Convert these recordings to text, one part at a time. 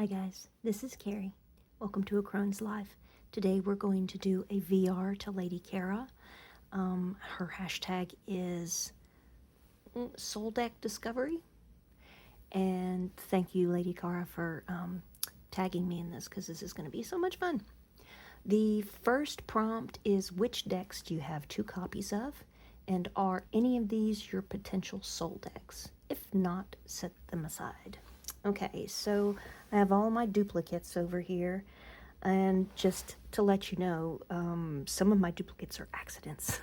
Hi guys, this is Carrie. Welcome to A Crone's Life. Today we're going to do a VR to Lady Kara. Her hashtag is Soul Deck Discovery. And thank you, Lady Kara, for tagging me in this because this is going to be so much fun. The first prompt is, which decks do you have 2 copies of? And are any of these your potential soul decks? If not, set them aside. Okay, so I have all my duplicates over here, and just to let you know, some of my duplicates are accidents.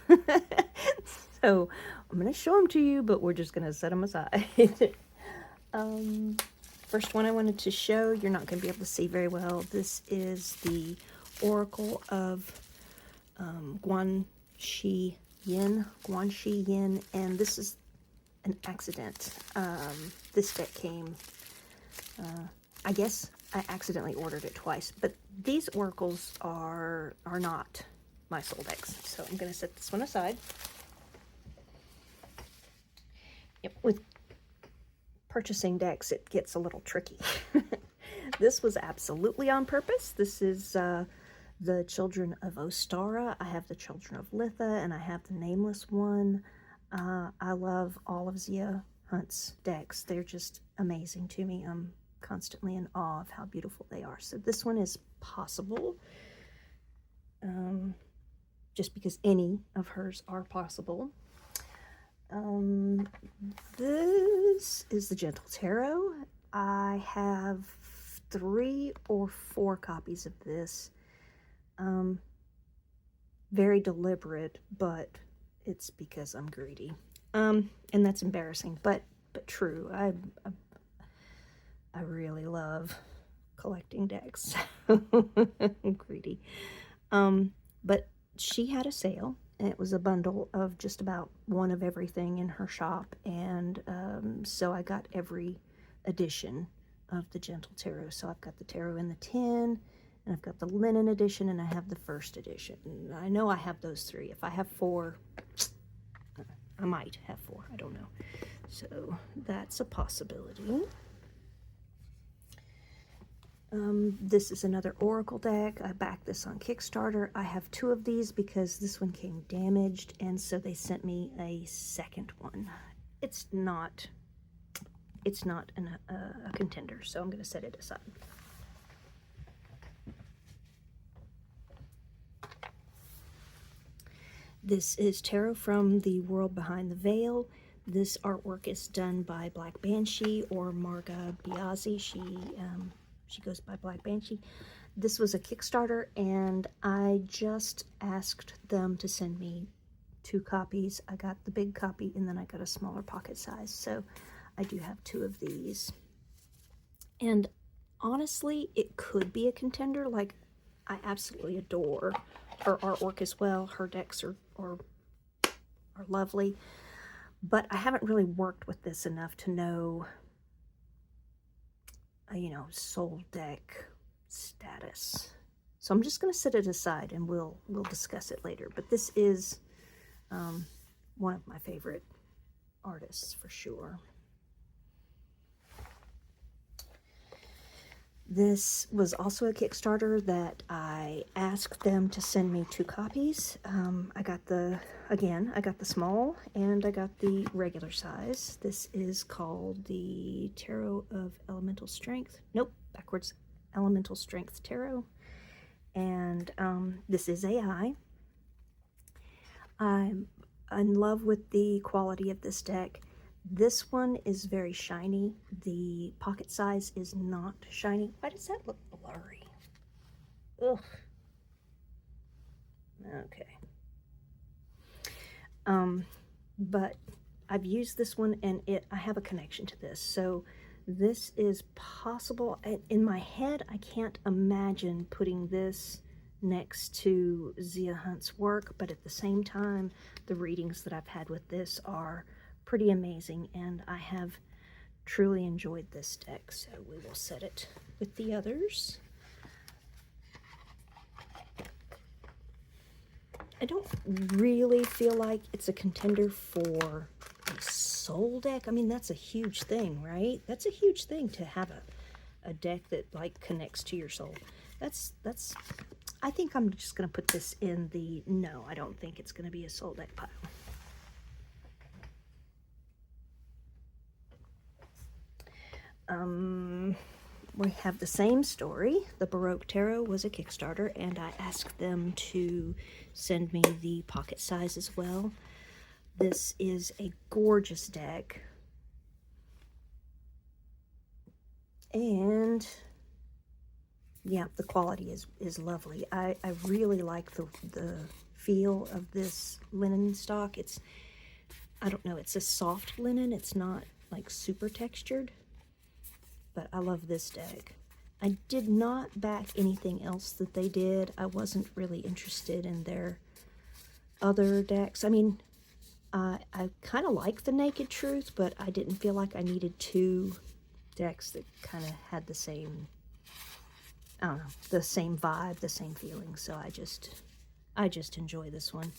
So I'm going to show them to you, but we're just going to set them aside. First one I wanted to show, you're not going to be able to see very well. This is the Oracle of Guanxi Yin, and this is an accident. This deck came... I guess I accidentally ordered it twice, but these oracles are not my soul decks, so I'm going to set this one aside. Yep, with purchasing decks, it gets a little tricky. This was absolutely on purpose. This is the Children of Ostara. I have the Children of Litha, and I have the Nameless one. I love all of Zia Hunt's decks. They're just amazing to me. I'm constantly in awe of how beautiful they are. So this one is possible, just because any of hers are possible. This is the Gentle Tarot. I have 3 or 4 copies of this. Very deliberate, but it's because I'm greedy. And that's embarrassing, but true. I really love collecting decks. I'm greedy. But she had a sale, and it was a bundle of just about one of everything in her shop, and so I got every edition of the Gentle Tarot. So I've got the Tarot in the tin, and I've got the linen edition, and I have the first edition. I know I have those 3. If I have 4, I might have 4. I don't know. So that's a possibility. This is another Oracle deck. I backed this on Kickstarter. I have 2 of these because this one came damaged, and so they sent me a second one. It's not a contender, so I'm going to set it aside. This is Tarot from the World Behind the Veil. This artwork is done by Black Banshee, or Marga Biazzi. She goes by Black Banshee. This was a Kickstarter, and I just asked them to send me 2 copies. I got the big copy, and then I got a smaller pocket size, so I do have 2 of these. And honestly, it could be a contender. Like, I absolutely adore her artwork as well. Her decks are lovely, but I haven't really worked with this enough to know, soul deck status. So I'm just going to set it aside, and we'll discuss it later. But this is one of my favorite artists for sure. This was also a Kickstarter that I asked them to send me 2 copies. I got the small, and I got the regular size. This is called the Tarot of Elemental Strength. Nope, backwards. Elemental Strength Tarot. And this is AI. I'm in love with the quality of this deck. This one is very shiny. The pocket size is not shiny. Why does that look blurry? Ugh. Okay. But I've used this one, and I have a connection to this. So this is possible. In my head, I can't imagine putting this next to Zia Hunt's work, but at the same time, the readings that I've had with this are pretty amazing, and I have truly enjoyed this deck, so we will set it with the others. I don't really feel like it's a contender for a soul deck. I mean, that's a huge thing, right? That's a huge thing to have a deck that like connects to your soul. That's I think I'm just going to put this in the no, I don't think it's going to be a soul deck pile. We have the same story. The Baroque Tarot was a Kickstarter, and I asked them to send me the pocket size as well. This is a gorgeous deck. And yeah, the quality is lovely. I really like the feel of this linen stock. It's, I don't know, it's a soft linen. It's not like super textured. But I love this deck. I did not back anything else that they did. I wasn't really interested in their other decks. I mean, I kind of like the Naked Truth, but I didn't feel like I needed two decks that kind of had the same, I don't know, the same vibe, the same feeling. So I just enjoy this one.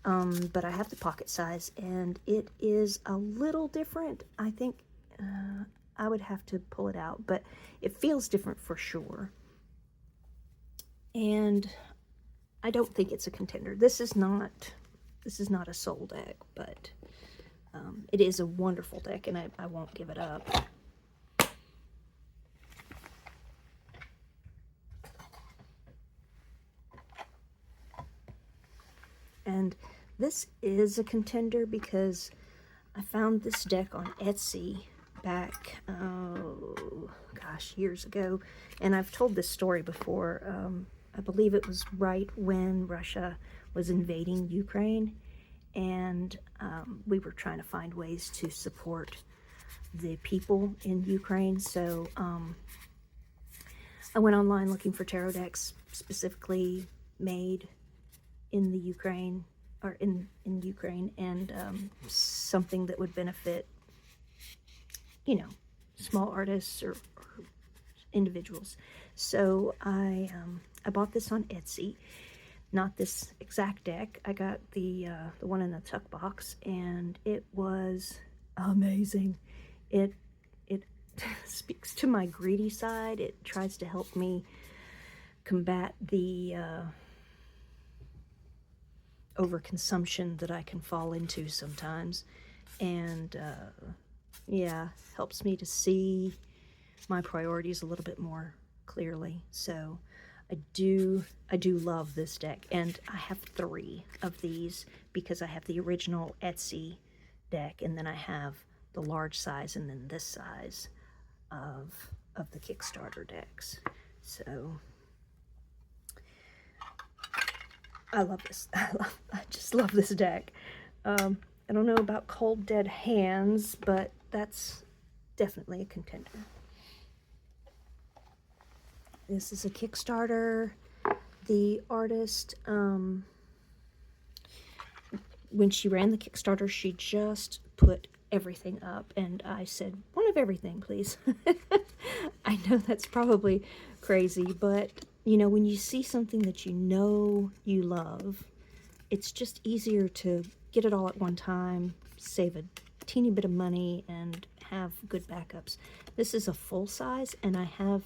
But I have the pocket size, and it is a little different. I think I would have to pull it out, but it feels different for sure. And I don't think it's a contender. This is not a soul deck, but it is a wonderful deck, and I won't give it up. And this is a contender because I found this deck on Etsy back, oh gosh, years ago. And I've told this story before. I believe it was right when Russia was invading Ukraine. And we were trying to find ways to support the people in Ukraine. So I went online looking for tarot decks specifically made in the Ukraine, or in Ukraine, and something that would benefit, you know, small artists or individuals. So I bought this on Etsy. Not this exact deck. I got the one in the tuck box, and it was amazing. It speaks to my greedy side. It tries to help me combat the overconsumption that I can fall into sometimes, and yeah, helps me to see my priorities a little bit more clearly. So I do love this deck, and I have 3 of these because I have the original Etsy deck, and then I have the large size, and then this size of the Kickstarter decks. So I love this. I just love this deck. I don't know about Cold Dead Hands, but that's definitely a contender. This is a Kickstarter. The artist, when she ran the Kickstarter, she just put everything up, and I said, one of everything, please. I know that's probably crazy, but you know, when you see something that you know you love, it's just easier to get it all at one time, save a teeny bit of money, and have good backups. This is a full size, and I have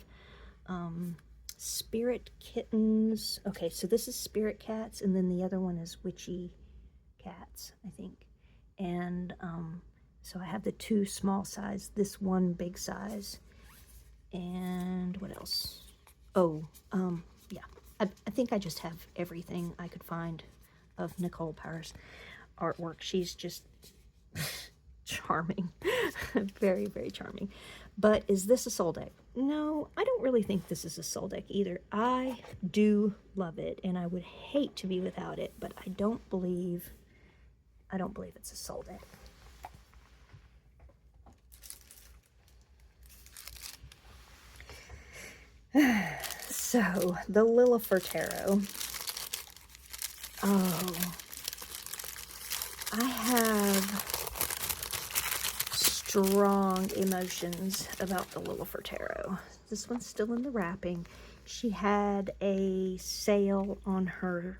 Spirit Kittens. Okay, so this is Spirit Cats, and then the other one is Witchy Cats, I think. And so I have the 2 small size, this one big size, and what else? Oh, yeah, I think I just have everything I could find of Nicole Power's artwork. She's just charming. Very, very charming. But is this a soul deck? No, I don't really think this is a soul deck either. I do love it, and I would hate to be without it, but I don't believe it's a soul deck. So, the Lillifer Tarot. Oh, I have strong emotions about the Lillifer Tarot. This one's still in the wrapping. She had a sale on her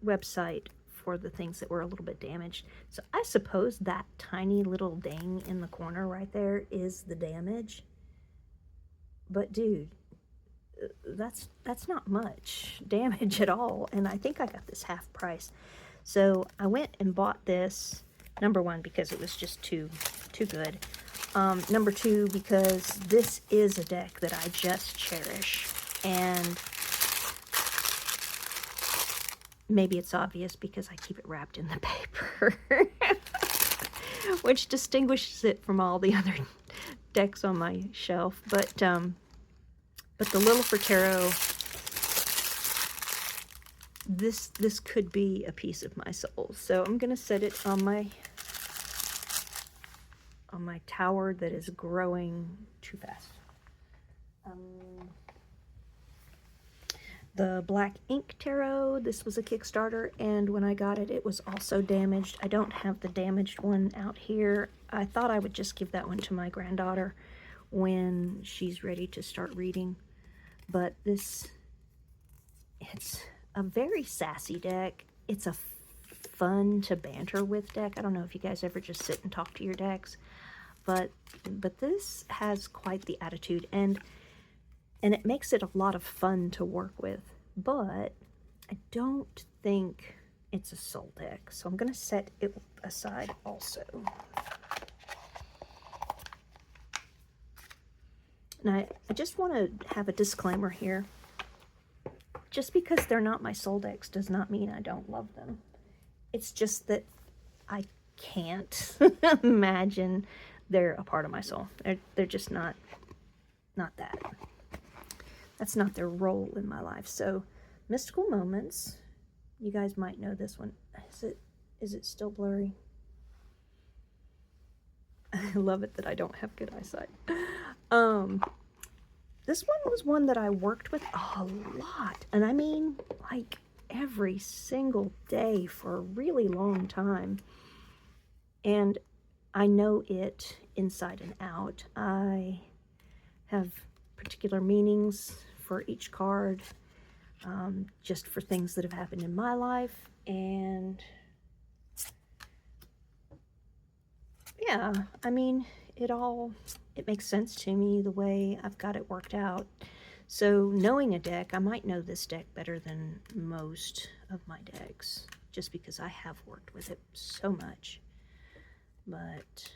website for the things that were a little bit damaged. So I suppose that tiny little ding in the corner right there is the damage. But dude, that's not much damage at all, and I think I got this half price. So I went and bought this, number one, because it was just too good. Number two, because this is a deck that I just cherish, and maybe it's obvious because I keep it wrapped in the paper, which distinguishes it from all the other decks on my shelf. But the Little for Tarot, this could be a piece of my soul. So I'm gonna set it on my tower that is growing too fast. The Black Ink Tarot, this was a Kickstarter, and when I got it, it was also damaged. I don't have the damaged one out here. I thought I would just give that one to my granddaughter when she's ready to start reading. But it's a very sassy deck. It's a fun to banter with deck. I don't know if you guys ever just sit and talk to your decks, but this has quite the attitude, and it makes it a lot of fun to work with. But I don't think it's a soul deck, so I'm going to set it aside also. And I just want to have a disclaimer here. Just because they're not my soul decks does not mean I don't love them. It's just that I can't imagine they're a part of my soul. They're just not that. That's not their role in my life. So, Mystical Moments. You guys might know this one. Is it still blurry? I love it that I don't have good eyesight. This one was one that I worked with a lot. And I mean, like, every single day for a really long time. And I know it inside and out. I have particular meanings for each card, just for things that have happened in my life. And yeah, I mean, it makes sense to me the way I've got it worked out. So knowing a deck, I might know this deck better than most of my decks, just because I have worked with it so much. But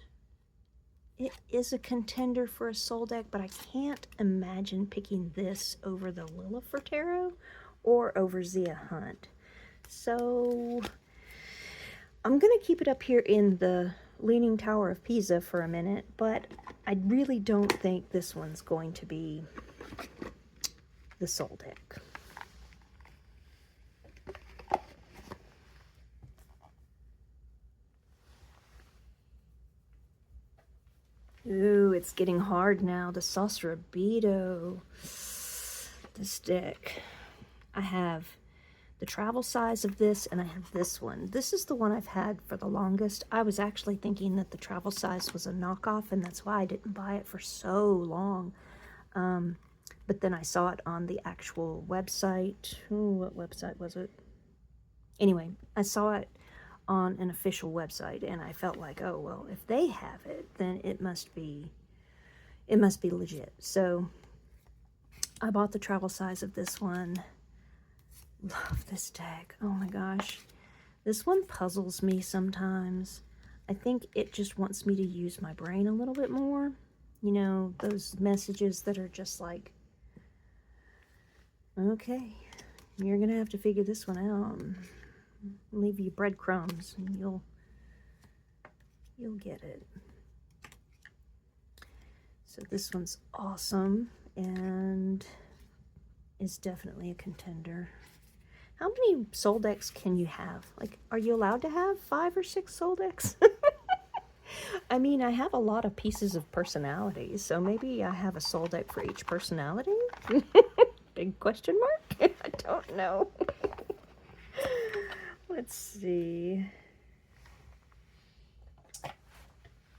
it is a contender for a soul deck, but I can't imagine picking this over the Lilith for Tarot or over Zia Hunt. So I'm going to keep it up here in the Leaning Tower of Pisa for a minute, but I really don't think this one's going to be the soul deck. Ooh, it's getting hard now. The Sorcerer Beto. This deck. I have the travel size of this, and I have this one. This is the one I've had for the longest. I was actually thinking that the travel size was a knockoff, and that's why I didn't buy it for so long. But then I saw it on the actual website. Ooh, what website was it? Anyway, I saw it on an official website, and I felt like, oh, well, if they have it, then it must be legit. So I bought the travel size of this one. Love this deck. Oh my gosh. This one puzzles me sometimes. I think it just wants me to use my brain a little bit more. You know, those messages that are just like, okay, you're gonna have to figure this one out. Leave you breadcrumbs and you'll get it. So this one's awesome and is definitely a contender. How many soul decks can you have? Like, are you allowed to have 5 or 6 soul decks? I mean, I have a lot of pieces of personality, so maybe I have a soul deck for each personality? Big question mark? I don't know. Let's see.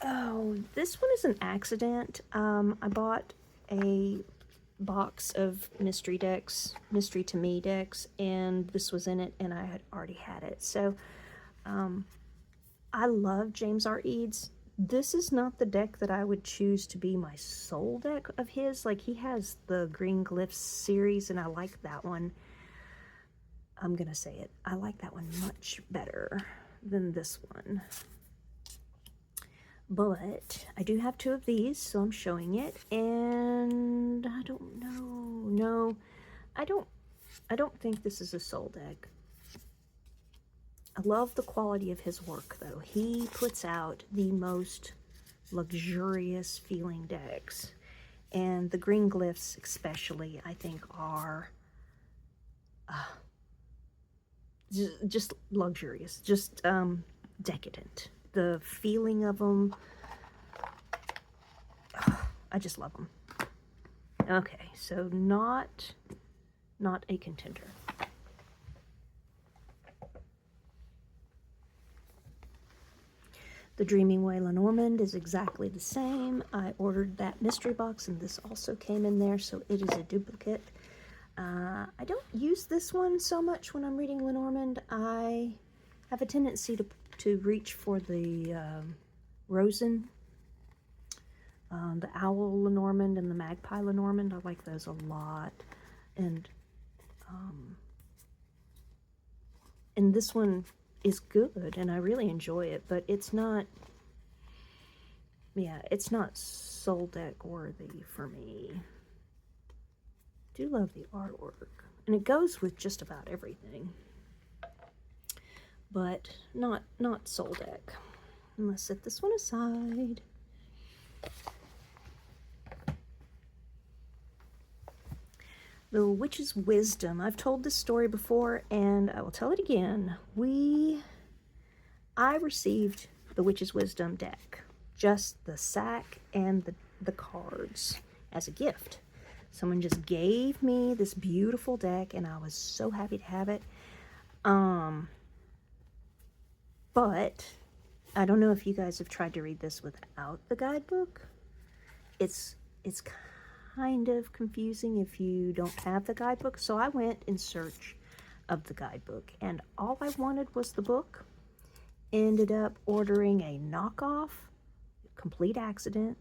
Oh, this one is an accident. I bought a box of mystery decks, mystery to me decks, and this was in it, and I had already had it. So I love James R. Eads. This is not the deck that I would choose to be my soul deck of his. Like, he has the Green Glyphs series, and I like that one. I'm gonna say it. I like that one much better than this one. But I do have 2 of these, so I'm showing it. And I don't know. No, I don't think this is a soul deck. I love the quality of his work, though. He puts out the most luxurious feeling decks. And the Green Glyphs especially, I think, are just luxurious, just decadent. The feeling of them, I just love them. Okay, so not a contender. The Dreaming Way Lenormand is exactly the same. I ordered that mystery box, and this also came in there, so it is a duplicate. I don't use this one so much when I'm reading Lenormand. I have a tendency to reach for the Rosen, the Owl Lenormand, and the Magpie Lenormand. I like those a lot. And this one is good, and I really enjoy it, but it's not, yeah, it's not soul deck worthy for me. Do love the artwork, and it goes with just about everything, but not soul deck. I'm gonna set this one aside. The Witch's Wisdom. I've told this story before, and I will tell it again. I received the Witch's Wisdom deck, just the sack and the cards, as a gift. Someone just gave me this beautiful deck, and I was so happy to have it. But I don't know if you guys have tried to read this without the guidebook. It's kind of confusing if you don't have the guidebook. So I went in search of the guidebook, and all I wanted was the book. Ended up ordering a knockoff, complete accident,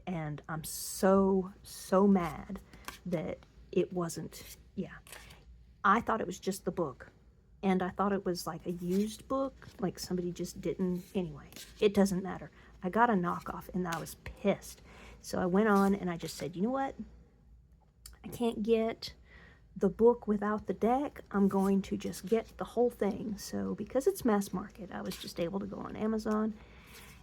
and I'm so mad that it wasn't. Yeah, I thought it was just the book, and I thought it was like a used book, like somebody just didn't. Anyway, it doesn't matter. I got a knockoff, and I was pissed. So I went on and I just said, you know what? I can't get the book without the deck. I'm going to just get the whole thing. So because it's mass market, I was just able to go on Amazon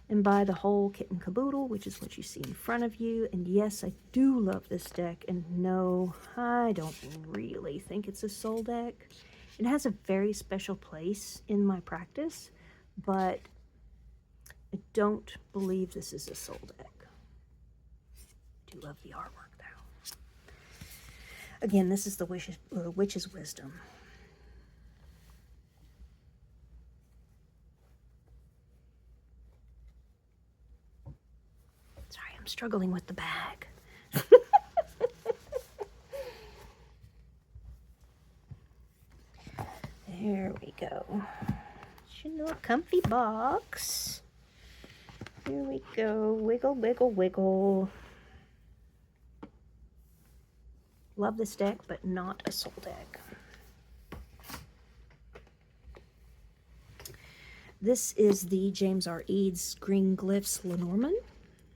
and buy the whole kit and caboodle, which is what you see in front of you. And yes, I do love this deck. And no, I don't really think it's a soul deck. It has a very special place in my practice, but I don't believe this is a soul deck. I do love the artwork, though. Again, this is the Witch's Wisdom. Sorry, I'm struggling with the bag. There we go. Chanel comfy box. Here we go. Wiggle, wiggle, wiggle. Love this deck, but not a soul deck. This is the James R. Eads Green Glyphs Lenormand.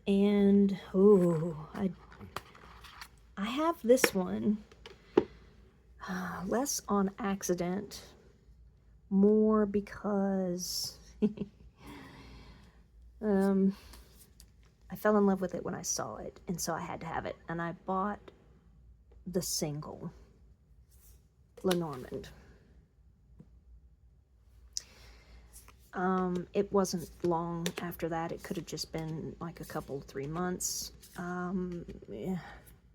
And, oh, I have this one less on accident, more because I fell in love with it when I saw it, and so I had to have it. And I bought the single Lenormand. It wasn't long after that. It could have just been like a couple, 3 months. Yeah,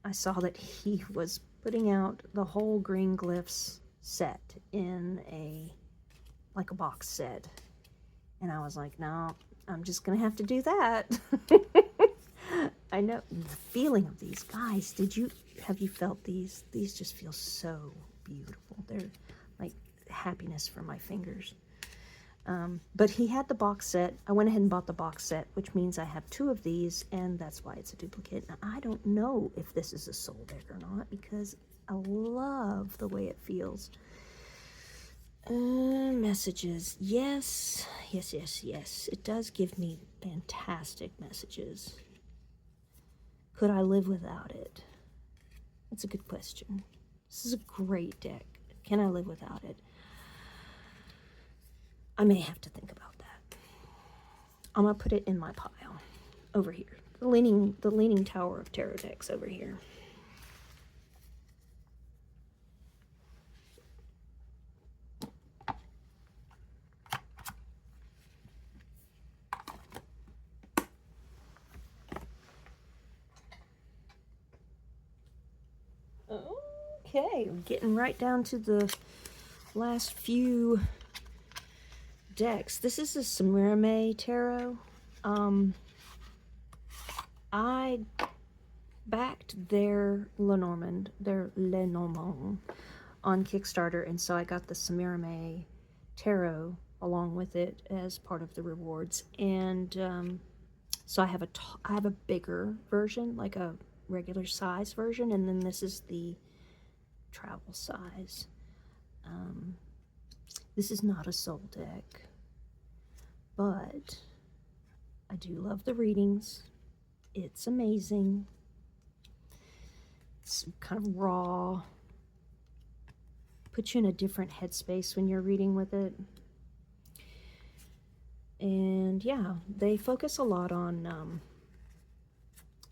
I saw that he was putting out the whole Green Glyphs set in a box set. And I was like, no, I'm just going to have to do that. I know the feeling of these guys. Have you felt these? These just feel so beautiful. They're like happiness for my fingers. But he had the box set. I went ahead and bought the box set, which means I have 2 of these, and that's why it's a duplicate. Now, I don't know if this is a soul deck or not, because I love the way it feels. Messages. Yes, yes, yes, yes. It does give me fantastic messages. Could I live without it? That's a good question. This is a great deck. Can I live without it? I may have to think about that. I'm gonna put it in my pile over here. The leaning tower of tarot decks over here. Okay, we're getting right down to the last few decks. This is a Samirame Tarot. I backed their Lenormand on Kickstarter, and so I got the Samirame Tarot along with it as part of the rewards. And so I have a bigger version, like a regular size version, and then this is the travel size. This is not a soul deck, but I do love the readings. It's amazing. It's kind of raw. Puts you in a different headspace when you're reading with it. And yeah, they focus a lot on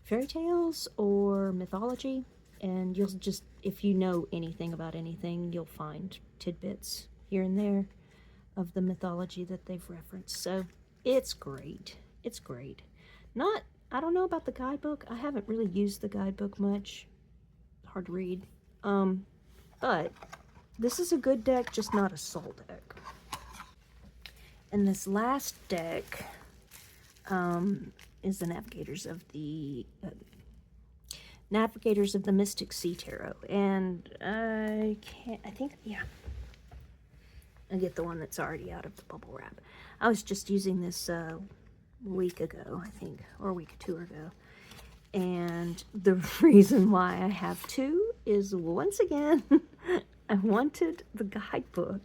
fairy tales or mythology. And you'll just, if you know anything about anything, you'll find tidbits here and there of the mythology that they've referenced. So it's great. It's great. I don't know about the guidebook. I haven't really used the guidebook much. Hard to read. But this is a good deck, just not a soul deck. And this last deck is the Navigators of the Mystic Sea Tarot. And I get the one that's already out of the bubble wrap. I was just using this a week ago, I think, or a week or 2 ago. And the reason why I have 2 is, once again, I wanted the guidebook.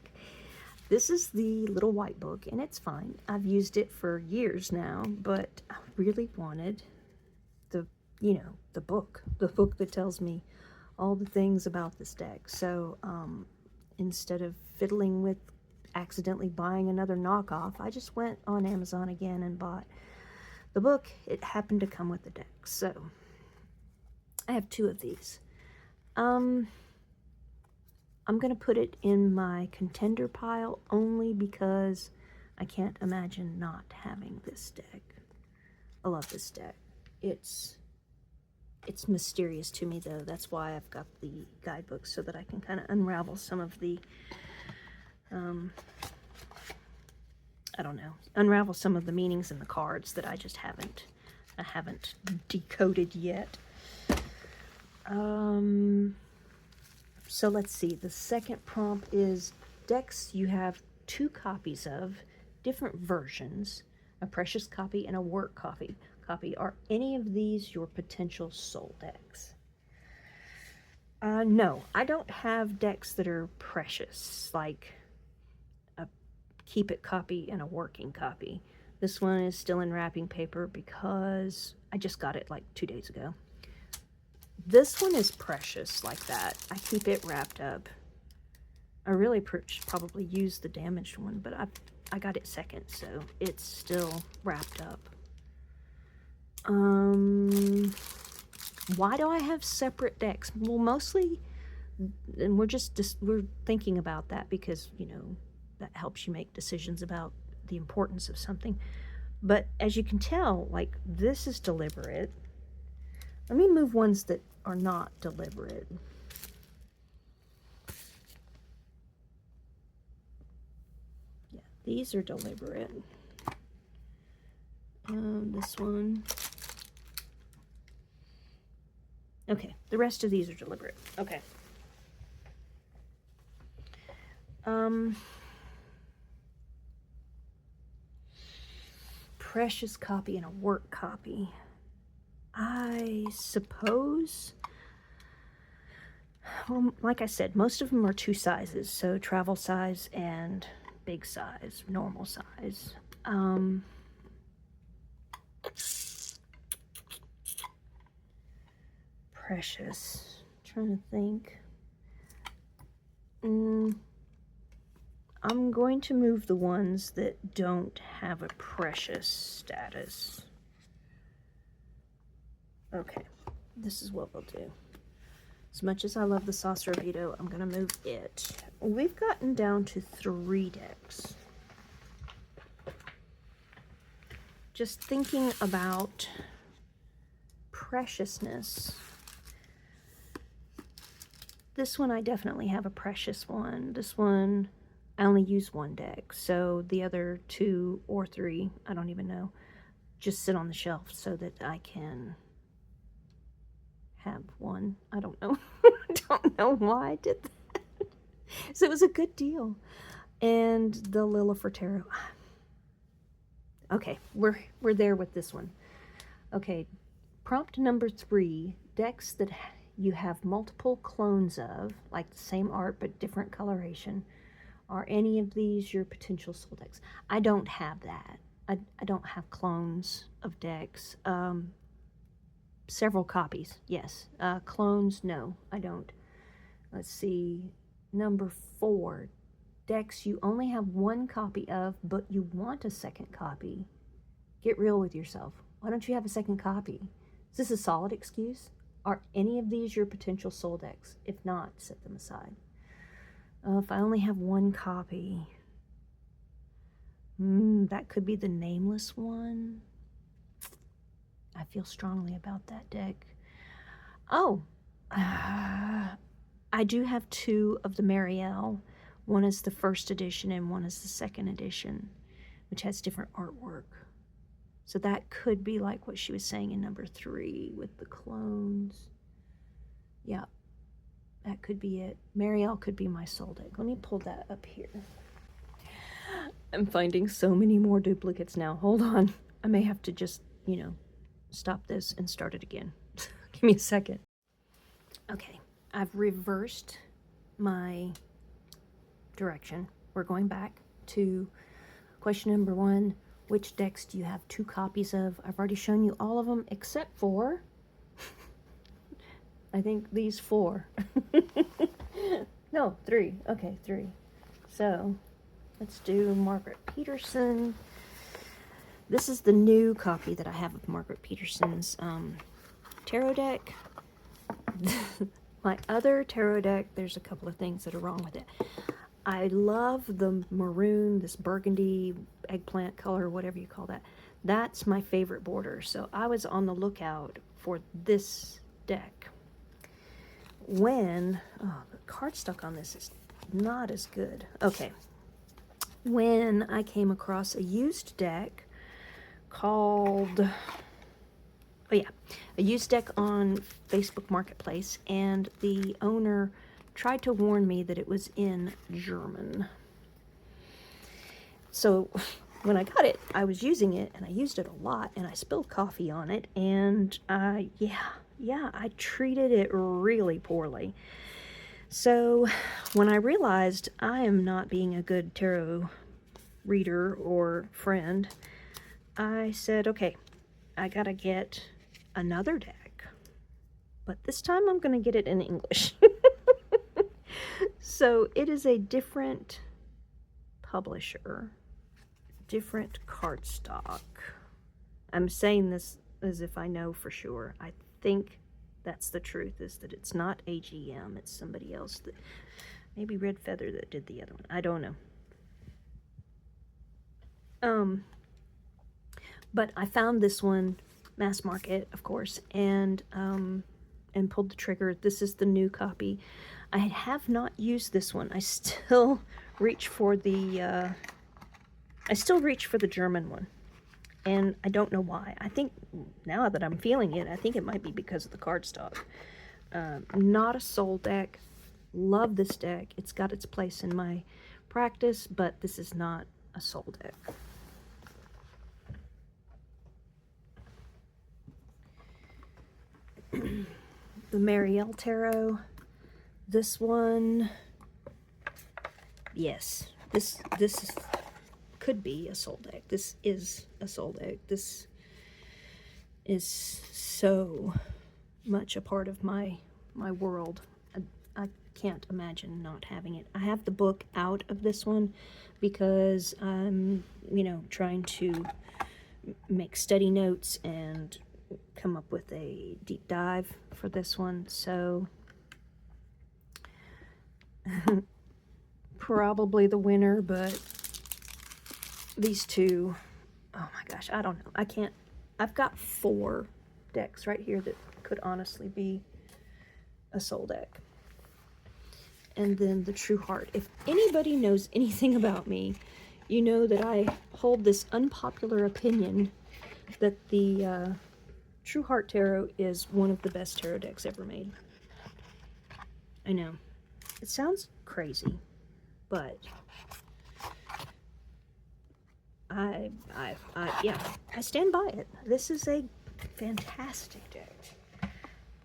This is the little white book, and it's fine. I've used it for years now, but I really wanted the book that tells me all the things about this deck. So instead of fiddling with accidentally buying another knockoff, I just went on Amazon again and bought the book. It happened to come with the deck, so I have 2 of these. I'm gonna put it in my contender pile only because I can't imagine not having this deck. I love this deck. It's mysterious to me, though. That's why I've got the guidebook, so that I can kind of unravel some of the unravel some of the meanings in the cards that I haven't decoded yet. So let's see. The second prompt is decks you have 2 copies of, different versions, a precious copy and a work copy. Are any of these your potential soul decks? No, I don't have decks that are precious, like a keep it copy and a working copy. This one is still in wrapping paper because I just got it like 2 days ago. This one is precious like that. I keep it wrapped up. I really probably used the damaged one, but I got it second, so it's still wrapped up. Why do I have separate decks? Well, mostly, and we're thinking about that because, that helps you make decisions about the importance of something. But as you can tell, like, this is deliberate. Let me move ones that are not deliberate. Yeah, these are deliberate. This one. Okay, the rest of these are deliberate. Okay. precious copy and a work copy. I suppose, well, like I said, most of them are 2 sizes, so travel size and big size, normal size. Precious. Trying to think. I'm going to move the ones that don't have a precious status. Okay, this is what we'll do. As much as I love the Saucer Vito, I'm going to move it. We've gotten down to 3 decks. Just thinking about preciousness. This one I definitely have a precious one. This one I only use 1 deck, so the other 2 or 3, I don't even know, just sit on the shelf so that I can have one. I don't know. I don't know why I did that. So it was a good deal. And the Lila Tarot. Okay, we're there with this one. Okay, prompt number 3, decks that you have multiple clones of, like the same art but different coloration. Are any of these your potential soul decks? I don't have that. I don't have clones of decks. Several copies, yes. Clones, no, I don't. Let's see. Number 4, decks you only have 1 copy of, but you want a second copy. Get real with yourself. Why don't you have a second copy? Is this a solid excuse? Are any of these your potential soul decks? If not, set them aside. If I only have 1 copy, that could be the nameless one. I feel strongly about that deck. Oh, I do have 2 of the Marielle. One is the 1st edition and one is the 2nd edition, which has different artwork. So that could be like what she was saying in number 3 with the clones. Yeah, that could be it. Marielle could be my soul deck. Let me pull that up here. I'm finding so many more duplicates now. Hold on. I may have to just, stop this and start it again. Give me a second. Okay, I've reversed my direction. We're going back to question number 1. Which decks do you have 2 copies of? I've already shown you all of them except for, I think these 4. No, 3. Okay, 3. So, let's do Margaret Peterson. This is the new copy that I have of Margaret Peterson's tarot deck. My other tarot deck, there's a couple of things that are wrong with it. I love the maroon, this burgundy, eggplant color, whatever you call that. That's my favorite border. So I was on the lookout for this deck. When, the cardstock on this is not as good. Okay. When I came across a used deck called, a used deck on Facebook Marketplace, and the owner tried to warn me that it was in German. So when I got it, I was using it, and I used it a lot, and I spilled coffee on it, and I treated it really poorly. So when I realized I am not being a good tarot reader or friend, I said, okay, I gotta get another deck, but this time I'm gonna get it in English. So it is a different publisher, different cardstock. I'm saying this as if I know for sure. I think that's the truth, is that it's not AGM, it's somebody else, that maybe Red Feather that did the other one. I don't know. But I found this one, mass market, of course, and pulled the trigger. This is the new copy. I have not used this one. I still reach for the German one, and I don't know why. I think now that I'm feeling it, I think it might be because of the cardstock. Not a soul deck. Love this deck. It's got its place in my practice, but this is not a soul deck. the Marielle Tarot. This one, yes, this could be a soul deck. This is a soul deck. This is so much a part of my world. I can't imagine not having it. I have the book out of this one because I'm, you know, trying to make study notes and come up with a deep dive for this one. So probably the winner, but these two, oh my gosh, I don't know. I can't. I've got 4 decks right here that could honestly be a soul deck. And then the True Heart. If anybody knows anything about me, you know that I hold this unpopular opinion that the True Heart Tarot is one of the best tarot decks ever made. I know. It sounds crazy, but yeah, I stand by it. This is a fantastic deck.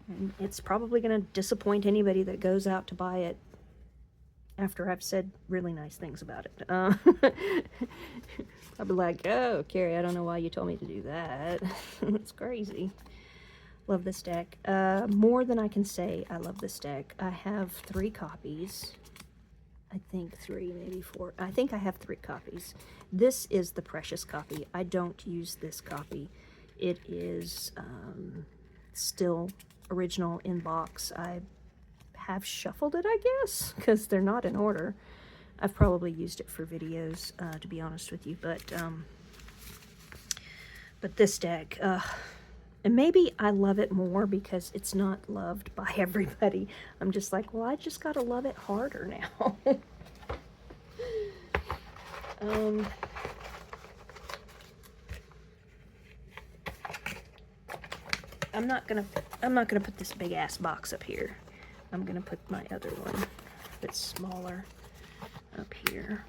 And it's probably going to disappoint anybody that goes out to buy it after I've said really nice things about it. I'll be like, oh, Carrie, I don't know why you told me to do that. It's crazy. Love this deck. More than I can say, I love this deck. I have 3 copies. I think 3, maybe 4. I think I have 3 copies. This is the precious copy. I don't use this copy. It is still original in box. I have shuffled it, I guess, because they're not in order. I've probably used it for videos, to be honest with you, but this deck, and maybe I love it more because it's not loved by everybody. I'm just like, well, I just gotta love it harder now. I'm not gonna put this big ass box up here. I'm gonna put my other one that's smaller up here.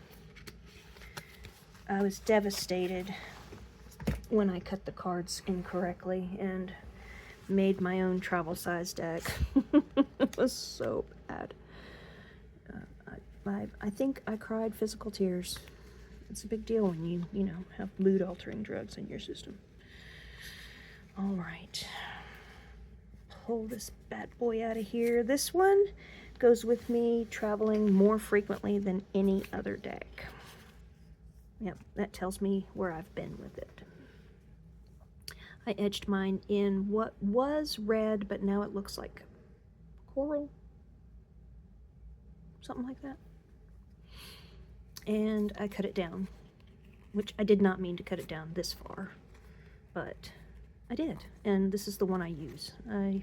I was devastated when I cut the cards incorrectly and made my own travel size deck. It was so bad. I think I cried physical tears. It's a big deal when you know, have mood altering drugs in your system. All right. Pull this bad boy out of here. This one goes with me traveling more frequently than any other deck. Yep, that tells me where I've been with it. I edged mine in what was red, but now it looks like coral. Something like that. And I cut it down, which I did not mean to cut it down this far, but I did. And this is the one I use. I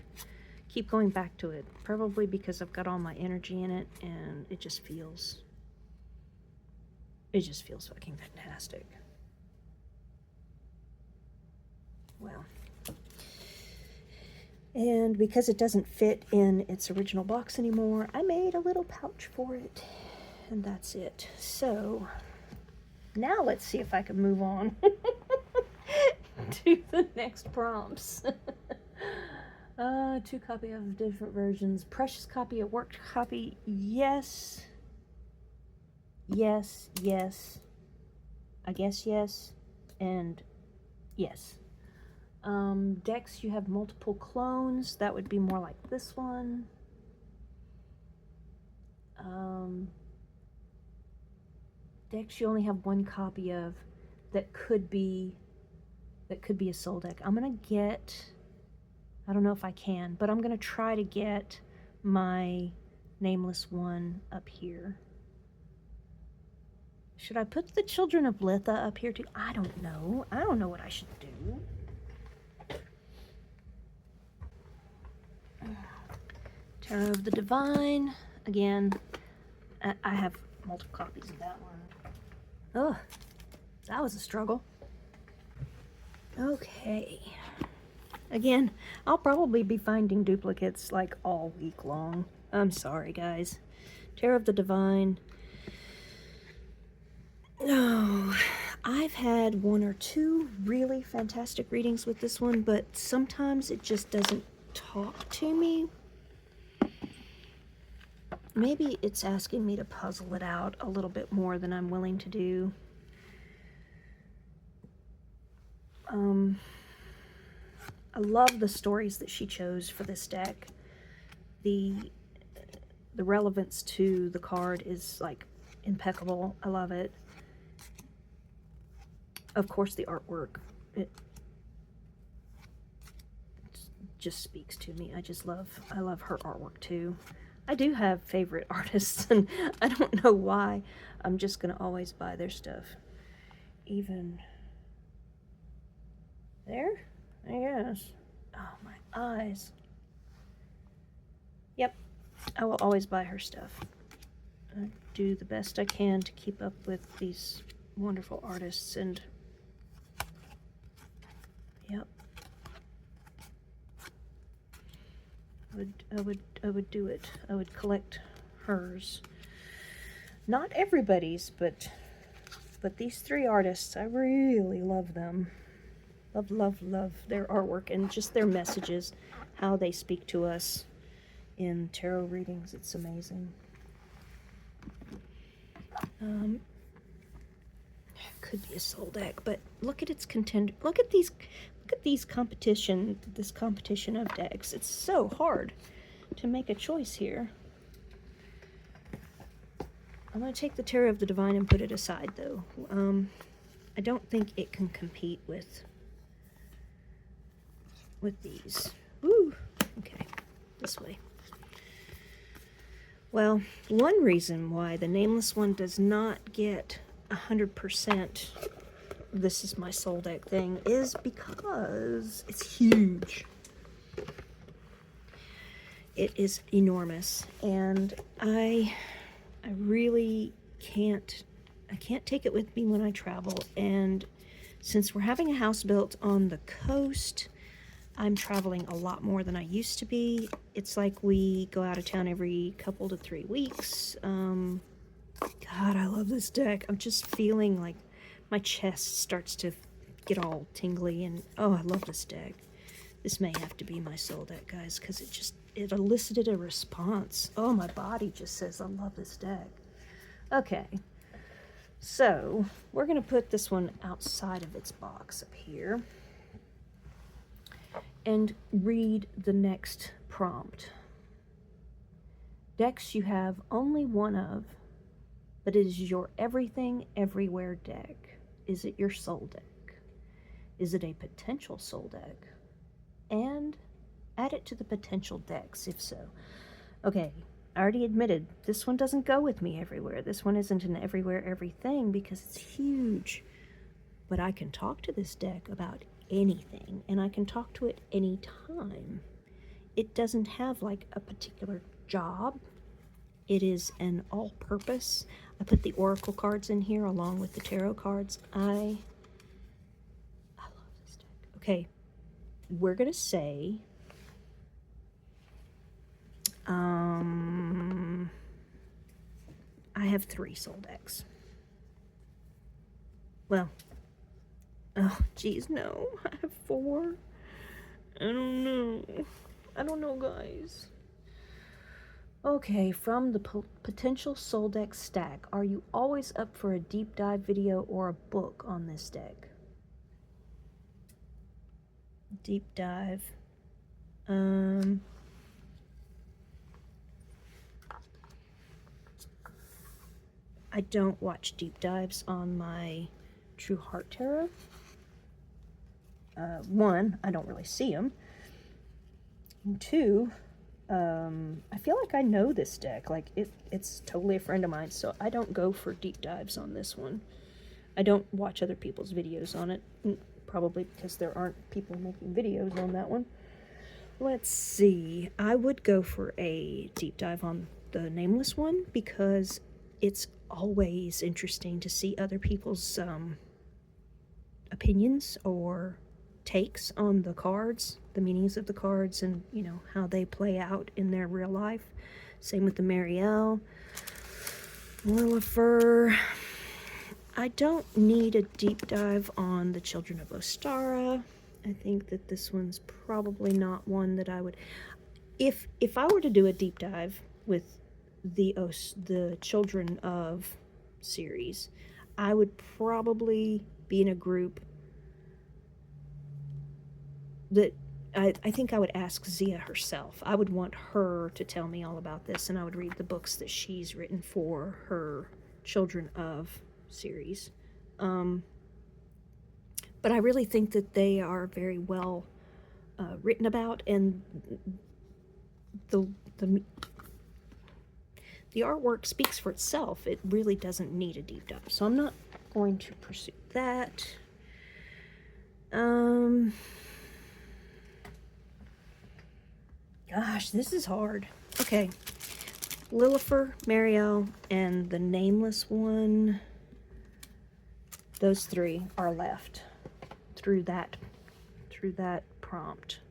keep going back to it, probably because I've got all my energy in it, and it just feels fucking fantastic. Well, and because it doesn't fit in its original box anymore, I made a little pouch for it, and that's it. So now let's see if I can move on to the next prompts. 2 copy of different versions. Precious copy, a worked copy. Yes. Yes, yes. I guess yes. And yes. Decks, you have multiple clones. That would be more like this one. Decks you only have 1 copy of that could be a soul deck. I'm gonna get, I don't know if I can, but I'm gonna try to get my nameless one up here. Should I put the Children of Litha up here too? I don't know. I don't know what I should do. Tarot of the Divine. Again, I have multiple copies of that one. Oh, that was a struggle. Okay. Again, I'll probably be finding duplicates like all week long. I'm sorry, guys. Tarot of the Divine. Oh, I've had 1 or 2 really fantastic readings with this one, but sometimes it just doesn't talk to me. maybe it's asking me to puzzle it out a little bit more than I'm willing to do. I love the stories that she chose for this deck. The relevance to the card is like impeccable. I love it. Of course, the artwork, it just speaks to me. I love her artwork too. I do have favorite artists, and I don't know why. I'm just gonna always buy their stuff. Even there, I guess. Oh, my eyes. Yep, I will always buy her stuff. I do the best I can to keep up with these wonderful artists, and yep. I would do it. I would collect hers. Not everybody's, but these three artists, I really love them. Love their artwork and just their messages, how they speak to us in tarot readings. It's amazing. Could be a soul deck, but look at its contender. Look at these competition. This competition of decks. It's so hard to make a choice here. I'm going to take the Tarot of the Divine and put it aside, though. I don't think it can compete with these. Woo! Okay, this way. Well, one reason why the Nameless one does not get 100% this is my soul deck thing is because it's huge. It is enormous, and I really can't take it with me when I travel. And since we're having a house built on the coast, I'm traveling a lot more than I used to be. It's like we go out of town every couple to 3 weeks. God, I love this deck. I'm just feeling like my chest starts to get all tingly, and oh, I love this deck. This may have to be my soul deck, guys, because it elicited a response. Oh, my body just says I love this deck. Okay, so we're going to put this one outside of its box up here and read the next prompt. Decks you have only one of, but it is your everything everywhere deck. Is it your soul deck? Is it a potential soul deck? And add it to the potential decks if so. Okay, I already admitted this one doesn't go with me everywhere. This one isn't an everywhere everything because it's huge. But I can talk to this deck about anything, and I can talk to it anytime. It doesn't have like a particular job. It is an all-purpose. I put the oracle cards in here along with the tarot cards. I love this deck. Okay, we're gonna say I have 3 soul decks. Well, oh geez, no, I have 4. I don't know, guys. Okay, from the potential soul deck stack, are you always up for a deep dive video or a book on this deck? Deep dive. I don't watch deep dives on my True Heart Tarot. 1, I don't really see them. And 2, I feel like I know this deck. Like, it's totally a friend of mine, so I don't go for deep dives on this one. I don't watch other people's videos on it, probably because there aren't people making videos on that one. Let's see. I would go for a deep dive on the Nameless one because it's always interesting to see other people's opinions or takes on the cards, the meanings of the cards, and you know how they play out in their real life. Same with the Marielle, Lilifer. I don't need a deep dive on the Children of Ostara. I think that this one's probably not one that I would, if I were to do a deep dive with the Children of series, I would probably be in a group that I think I would ask Zia herself. I would want her to tell me all about this, and I would read the books that she's written for her Children of series. But I really think that they are very well written about, and the artwork speaks for itself. It really doesn't need a deep dive, so I'm not going to pursue that. Gosh, this is hard. Okay, Lilifer, Mariel, and the nameless one. Those three are left through that prompt.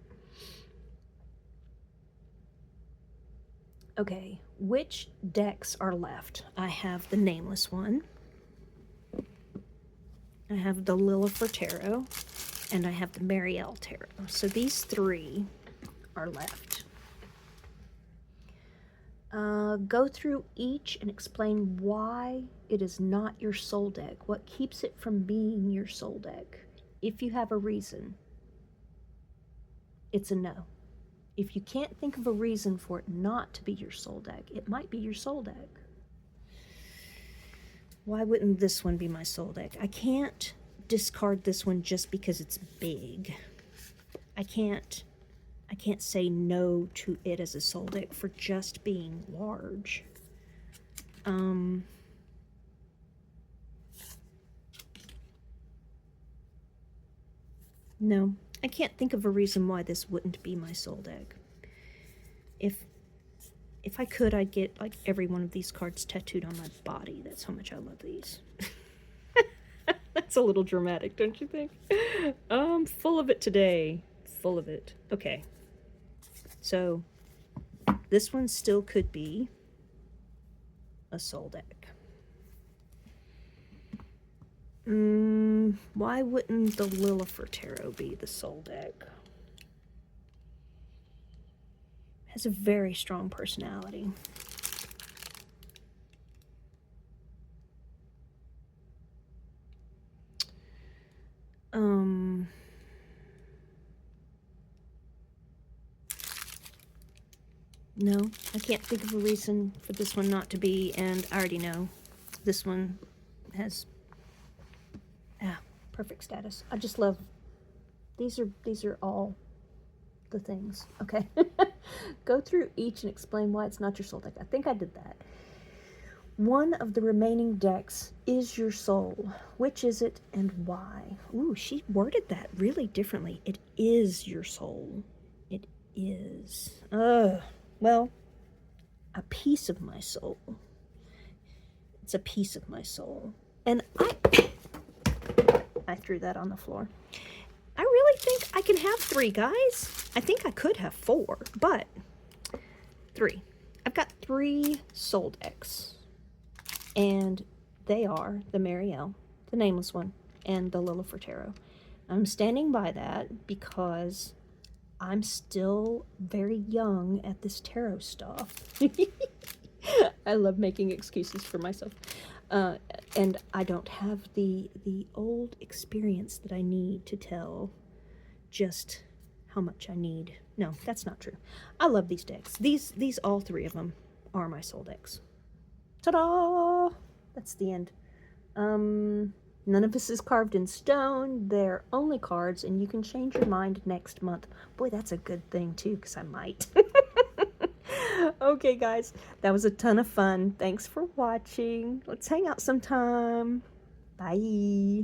Okay, which decks are left? I have the nameless one. I have the Lilifer Tarot, and I have the Mariel Tarot. So these three are left. Go through each and explain why it is not your soul deck. What keeps it from being your soul deck? If you have a reason, it's a no. If you can't think of a reason for it not to be your soul deck, it might be your soul deck. Why wouldn't this one be my soul deck? I can't discard this one just because it's big. I can't say no to it as a soul deck for just being large. No, I can't think of a reason why this wouldn't be my soul deck. If I could, I'd get like every one of these cards tattooed on my body. That's how much I love these. That's a little dramatic, don't you think? Full of it today. Full of it. Okay. So, this one still could be a soul deck. Why wouldn't the Lilifer Tarot be the soul deck? Has a very strong personality. No, I can't think of a reason for this one not to be, and I already know this one has perfect status. I just love these are all the things. Okay. Go through each and explain why it's not your soul deck. I think I did that. One of the remaining decks is your soul. Which is it and why? Ooh, she worded that really differently. It is your soul. It is. Well, a piece of my soul. It's a piece of my soul. And I threw that on the floor. I really think I can have 3, guys. I think I could have 4, but 3. I've got 3 soul decks. And they are the Mariel, the nameless one, and the Lilifer Tarot. I'm standing by that because I'm still very young at this tarot stuff. I love making excuses for myself. And I don't have the old experience that I need to tell just how much I need. No, that's not true. I love these decks. These all 3 of them are my soul decks. Ta-da! That's the end. None of this is carved in stone. They're only cards, and you can change your mind next month. Boy, that's a good thing, too, because I might. Okay, guys, that was a ton of fun. Thanks for watching. Let's hang out sometime. Bye.